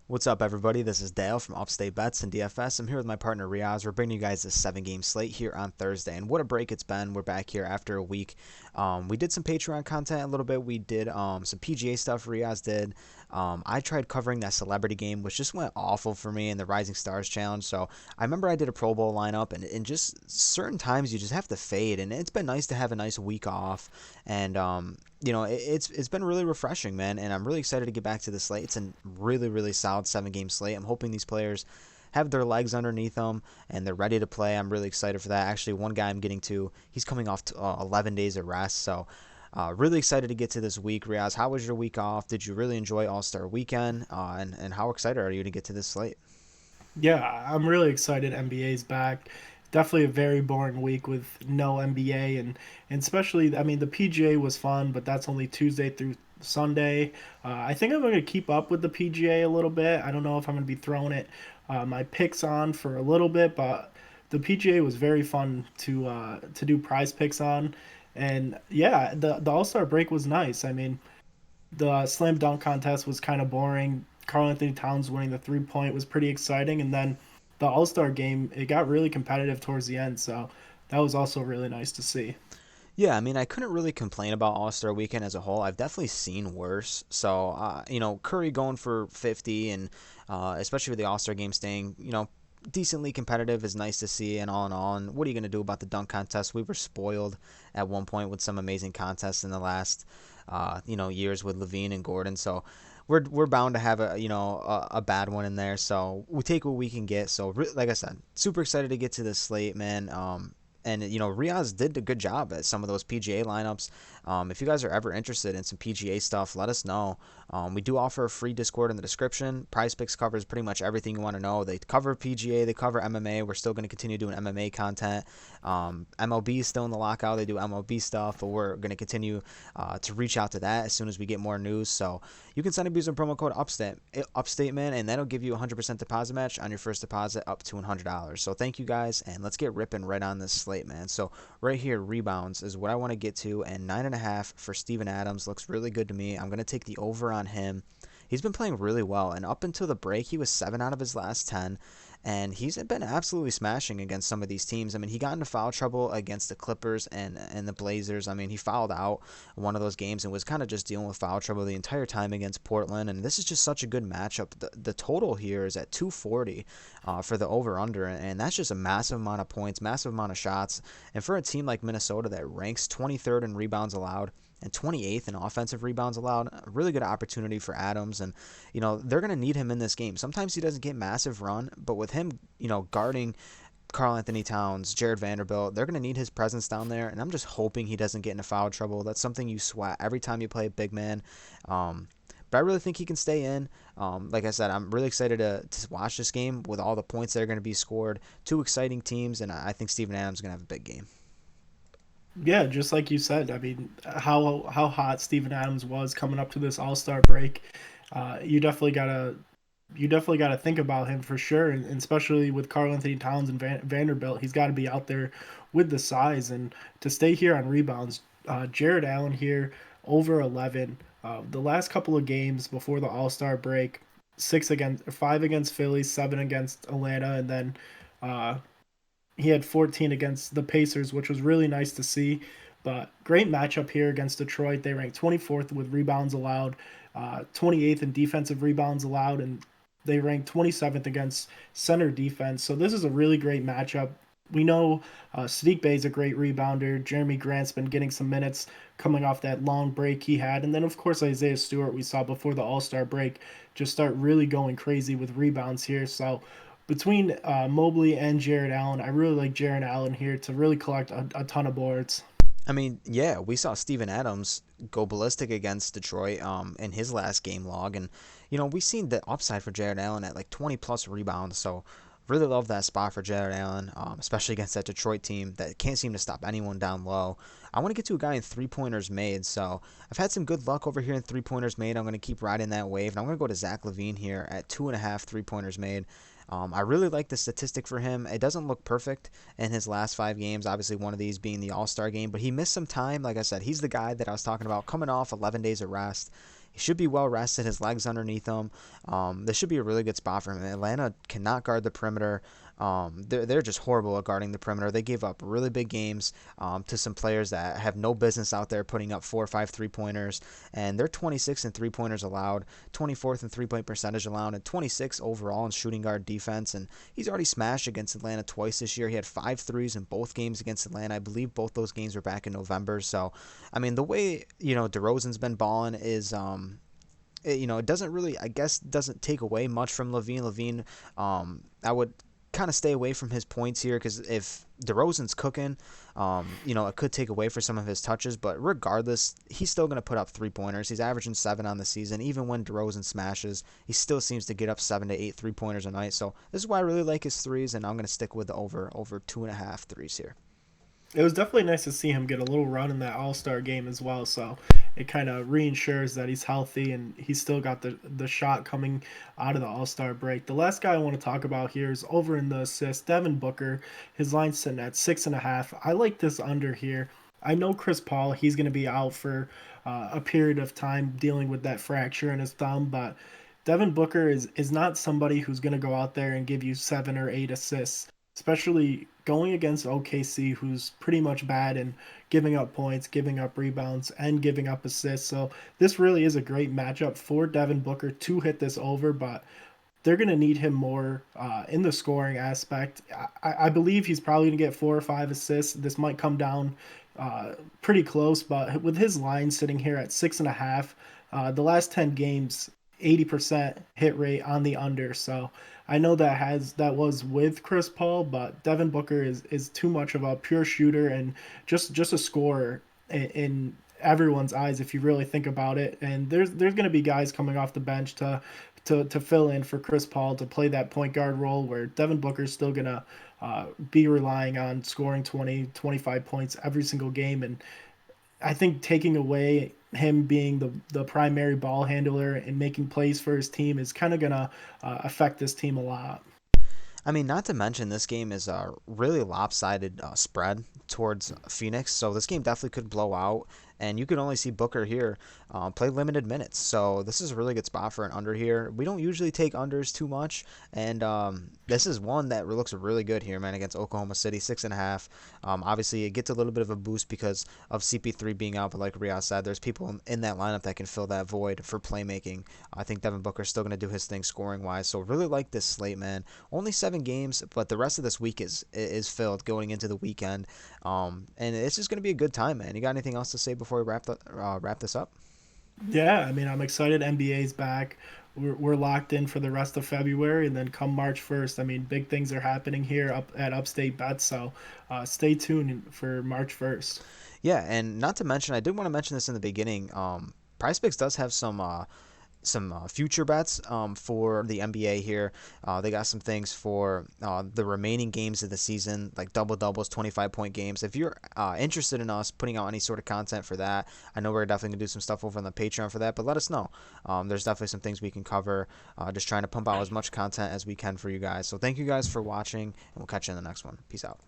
What's up, everybody? This is Dale from Upstate Bets and DFS. I'm here with my partner Reoz. We're bringing you guys this 7 game slate here on Thursday. And what a break it's been. We're back here after a week. We did some Patreon content a little bit. We did some PGA stuff, Reoz did. I tried covering that celebrity game, which just went awful for me in the Rising Stars Challenge. So I remember I did a Pro Bowl lineup, and just certain times you just have to fade. And it's been nice to have a nice week off. And it's been really refreshing, man, and I'm really excited to get back to the slate. It's a really solid 7 game slate. I'm hoping these players have their legs underneath them and they're ready to play. I'm really excited for that. Actually, one guy I'm getting to, he's coming off 11 days of rest, so really excited to get to this week. Riaz, how was your week off? Did you really enjoy All Star Weekend? And how excited are you to get to this slate? Yeah, I'm really excited NBA's back. Definitely a very boring week with no NBA and especially the PGA was fun, but that's only Tuesday through Sunday. I think I'm going to keep up with the PGA a little bit. I don't know if I'm going to be throwing it my picks on for a little bit, but the PGA was very fun to do prize picks on. And yeah, the All Star break was nice. I mean, the slam dunk contest was kind of boring. Carl Anthony Towns winning the 3 point was pretty exciting, and then the All Star game it got really competitive towards the end. So that was also really nice to see. Yeah, I mean, I couldn't really complain about All Star Weekend as a whole. I've definitely seen worse. So, Curry going for 50, and especially with the All Star game staying, decently competitive is nice to see. And all in all, and what are you going to do about the dunk contest? We were spoiled at one point with some amazing contests in the last, years with Levine and Gordon. So. We're bound to have a bad one in there, so we take what we can get. So like I said, super excited to get to this slate, man. And Riaz did a good job at some of those PGA lineups. If you guys are ever interested in some PGA stuff, let us know. We do offer a free Discord in the description. Prize Picks covers pretty much everything you want to know. They cover PGA, they cover MMA. We're still going to continue doing MMA content. MLB is still in the lockout. They do MLB stuff, but we're going to continue to reach out to that as soon as we get more news. So you can sign up using promo code Upstate man, and that'll give you a 100% deposit match on your first deposit up to $100. So thank you guys, and let's get ripping right on this slate, man. So right here, rebounds is what I want to get to, and 9.5 for Steven Adams looks really good to me. I'm going to take the over on him. He's been playing really well, and up until the break, he was 7 out of his last 10, and he's been absolutely smashing against some of these teams. I mean, he got into foul trouble against the Clippers and the Blazers. I mean, he fouled out one of those games and was kind of just dealing with foul trouble the entire time against Portland. And this is just such a good matchup. The total here is at 240 for the over/under, and that's just a massive amount of points, massive amount of shots. And for a team like Minnesota that ranks 23rd in rebounds allowed and 28th in offensive rebounds allowed. A really good opportunity for Adams, and they're going to need him in this game. Sometimes he doesn't get massive run, but with him, guarding Carl Anthony Towns, Jared Vanderbilt, they're going to need his presence down there, and I'm just hoping he doesn't get into foul trouble. That's something you sweat every time you play a big man. But I really think he can stay in. Like I said, I'm really excited to watch this game with all the points that are going to be scored. Two exciting teams, and I think Steven Adams is going to have a big game. Yeah, just like you said, I mean, how hot Steven Adams was coming up to this All Star break. You definitely gotta think about him for sure, and especially with Carl Anthony Towns and Vanderbilt, he's got to be out there with the size and to stay here on rebounds. Jared Allen here over 11. The last couple of games before the All Star break, 5 against Philly, 7 against Atlanta, and then uh, he had 14 against the Pacers, which was really nice to see. But great matchup here against Detroit. They ranked 24th with rebounds allowed, 28th in defensive rebounds allowed, and they ranked 27th against center defense. So this is a really great matchup. We know Sadiq Bey is a great rebounder. Jeremy Grant's been getting some minutes coming off that long break he had. And then, of course, Isaiah Stewart, we saw before the All Star break, just start really going crazy with rebounds here. So between Mobley and Jared Allen, I really like Jared Allen here to really collect a ton of boards. I mean, yeah, we saw Steven Adams go ballistic against Detroit in his last game log, and we've seen the upside for Jared Allen at like 20 plus rebounds. So really love that spot for Jared Allen, especially against that Detroit team that can't seem to stop anyone down low. I want to get to a guy in 3 pointers made, so I've had some good luck over here in 3 pointers made. I'm going to keep riding that wave, and I'm going to go to Zach LaVine here at 2.5 3 pointers made. I really like the statistic for him. It doesn't look perfect in his last 5 games, obviously one of these being the All-Star game, but he missed some time. Like I said, he's the guy that I was talking about coming off 11 days of rest. He should be well rested. His legs underneath him. This should be a really good spot for him. Atlanta cannot guard the perimeter. They're just horrible at guarding the perimeter. They gave up really big games to some players that have no business out there putting up 4 or 5 3-pointers, and they're 26th in 3-pointers allowed, 24th in 3-point percentage allowed, and 26th overall in shooting guard defense. And he's already smashed against Atlanta twice this year. He had 5 threes in both games against Atlanta. I believe both those games were back in November. So, I mean, the way DeRozan's been balling is it doesn't really, I guess, doesn't take away much from Levine. I would kind of stay away from his points here because if DeRozan's cooking, it could take away for some of his touches. But regardless, he's still going to put up 3-pointers. He's averaging 7 on the season. Even when DeRozan smashes, he still seems to get up 7 to 8 3-pointers a night. So this is why I really like his threes, and I'm going to stick with the over 2.5 threes here. It was definitely nice to see him get a little run in that All Star game as well. So it kind of reinsures that he's healthy and he's still got the shot coming out of the All Star break. The last guy I want to talk about here is over in the assist, Devin Booker. His line's sitting at 6.5. I like this under here. I know Chris Paul, he's going to be out for a period of time dealing with that fracture in his thumb, but Devin Booker is not somebody who's going to go out there and give you 7 or 8 assists, especially going against OKC, who's pretty much bad in giving up points, giving up rebounds, and giving up assists. So this really is a great matchup for Devin Booker to hit this over, but they're going to need him more in the scoring aspect. I believe he's probably going to get 4 or 5 assists. This might come down pretty close, but with his line sitting here at 6.5, the last 10 games, 80% hit rate on the under. So I know that was with Chris Paul, but Devin Booker is too much of a pure shooter and just a scorer in everyone's eyes if you really think about it. And there's going to be guys coming off the bench to fill in for Chris Paul to play that point guard role where Devin Booker's still going to be relying on scoring 20, 25 points every single game. And I think taking away him being the primary ball handler and making plays for his team is kind of going to affect this team a lot. I mean, not to mention this game is a really lopsided spread towards Phoenix, so this game definitely could blow out, and you could only see Booker here play limited minutes. So this is a really good spot for an under here. We don't usually take unders too much, and this is one that looks really good here, man, against Oklahoma City, 6.5. Obviously, it gets a little bit of a boost because of CP3 being out, but like Reoz said, there's people in that lineup that can fill that void for playmaking. I think Devin Booker's still going to do his thing scoring-wise, so really like this slate, man. Only 7 games, but the rest of this week is filled going into the weekend, and it's just going to be a good time, man. You got anything else to say before we wrap this up? Yeah, I mean, I'm excited. NBA's back. We're locked in for the rest of February, and then come March 1st, I mean, big things are happening here up at Upstate Bet. So stay tuned for March 1st. Yeah, and not to mention, I did want to mention this in the beginning. PrizePicks does have some future bets for the NBA here. They got some things for the remaining games of the season, like double-doubles, 25-point games. If you're interested in us putting out any sort of content for that, I know we're definitely going to do some stuff over on the Patreon for that, but let us know. There's definitely some things we can cover, just trying to pump out as much content as we can for you guys. So thank you guys for watching, and we'll catch you in the next one. Peace out.